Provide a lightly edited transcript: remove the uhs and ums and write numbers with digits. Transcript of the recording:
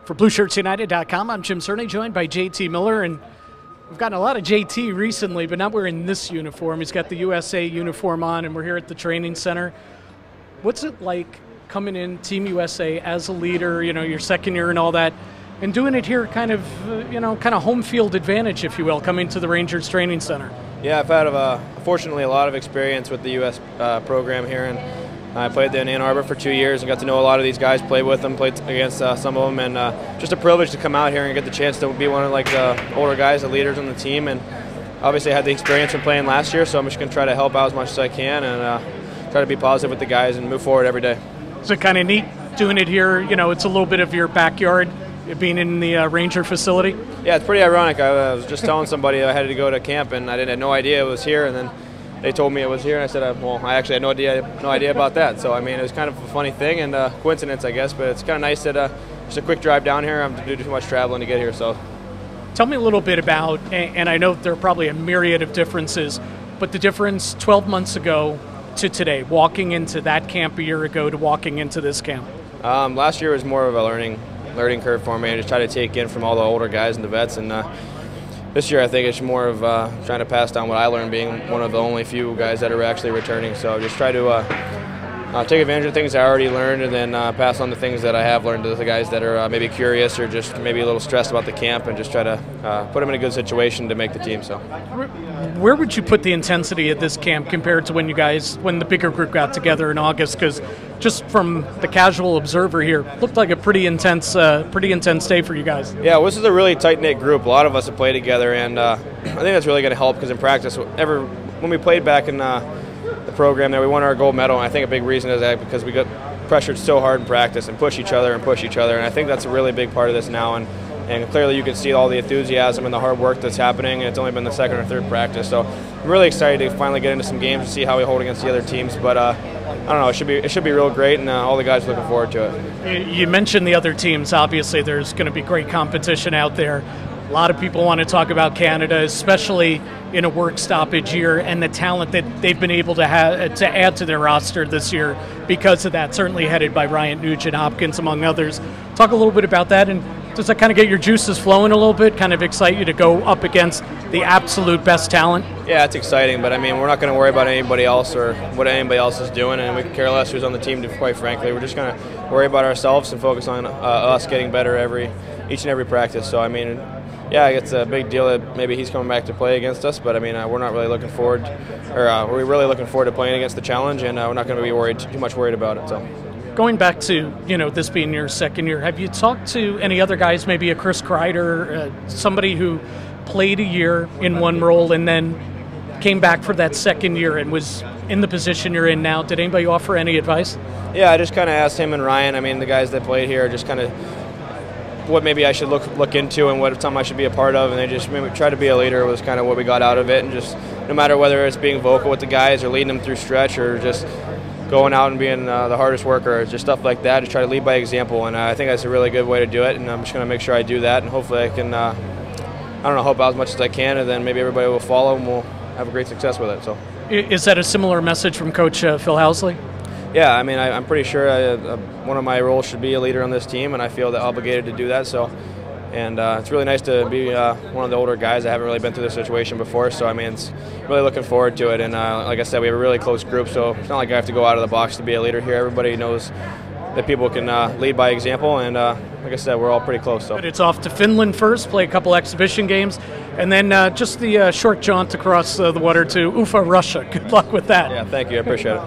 For BlueShirtsUnited.com, I'm Jim Cerny, joined by JT Miller, and we've gotten a lot of JT recently, but not wearing this uniform. He's got the USA uniform on, and we're here at the training center. What's it like coming in Team USA as a leader, you know, your second year and all that, and doing it here kind of home field advantage, if you will, coming to the Rangers training center? Yeah, I've had, fortunately, a lot of experience with the U.S. Program here, and I played in Ann Arbor for 2 years and got to know a lot of these guys, played with them, played against some of them, and just a privilege to come out here and get the chance to be one of the older guys, the leaders on the team. And obviously I had the experience from playing last year, so I'm just going to try to help out as much as I can and try to be positive with the guys and move forward every day. Is it kind of neat doing it here? You know, it's a little bit of your backyard, being in the Ranger facility? Yeah, it's pretty ironic. I was just telling somebody I had to go to camp, and I had no idea it was here, and then they told me it was here, and I said, well, I actually had no idea about that. So, I mean, it was kind of a funny thing and a coincidence, I guess, but it's kind of nice that just a quick drive down here. I have to do too much traveling to get here. So, tell me a little bit about, and I know there are probably a myriad of differences, but the difference 12 months ago to today, walking into that camp a year ago to walking into this camp. Last year was more of a learning curve for me. I just tried to take in from all the older guys and the vets, and this year I think it's more of trying to pass down what I learned, being one of the only few guys that are actually returning. So just try to take advantage of things I already learned, and then pass on the things that I have learned to the guys that are maybe curious or just maybe a little stressed about the camp, and just try to put them in a good situation to make the team. So, where would you put the intensity at this camp compared to when the bigger group got together in August? Because just from the casual observer here, looked like a pretty intense day for you guys. Yeah, well, this is a really tight-knit group. A lot of us have played together, and I think that's really going to help, because in practice, when we played back in the program there, we won our gold medal, and I think a big reason is that because we got pressured so hard in practice and push each other, and I think that's a really big part of this now, and clearly you can see all the enthusiasm and the hard work that's happening, and it's only been the second or third practice, so I'm really excited to finally get into some games and see how we hold against the other teams. But I don't know, it should be real great, and all the guys are looking forward to it. You mentioned the other teams. Obviously there's going to be great competition out there. A lot of people want to talk about Canada, especially in a work stoppage year, and the talent that they've been able to add to their roster this year because of that, certainly headed by Ryan Nugent Hopkins, among others. Talk a little bit about that, and does that kind of get your juices flowing a little bit, kind of excite you to go up against the absolute best talent? Yeah, it's exciting, but I mean, we're not going to worry about anybody else or what anybody else is doing, and we could care less who's on the team, quite frankly. We're just going to worry about ourselves and focus on us getting better each and every practice. So, I mean, yeah, it's a big deal that maybe he's coming back to play against us, but I mean, we're not really looking forward, we're really looking forward to playing against the challenge, and we're not going to be too much worried about it. So, going back to this being your second year, have you talked to any other guys, maybe a Chris Kreider, somebody who played a year in one role and then came back for that second year and was in the position you're in now? Did anybody offer any advice? Yeah, I just kind of asked him and Ryan. I mean, the guys that played here, just kind of what maybe I should look into and what something I should be a part of, and they just maybe try to be a leader was kind of what we got out of it, and just no matter whether it's being vocal with the guys or leading them through stretch or just going out and being the hardest worker, just stuff like that, just try to lead by example, and I think that's a really good way to do it, and I'm just going to make sure I do that, and hopefully I can, help out as much as I can, and then maybe everybody will follow and we'll have a great success with it. So, is that a similar message from Coach Phil Housley? Yeah, I mean, I'm pretty sure one of my roles should be a leader on this team, and I feel obligated to do that. So, and it's really nice to be one of the older guys. I haven't really been through this situation before, so I mean, it's really looking forward to it. And like I said, we have a really close group, so it's not like I have to go out of the box to be a leader here. Everybody knows that people can lead by example, and like I said, we're all pretty close. So, but it's off to Finland first, play a couple exhibition games, and then just the short jaunt across the water to Ufa, Russia. Good luck with that. Yeah, thank you. I appreciate it.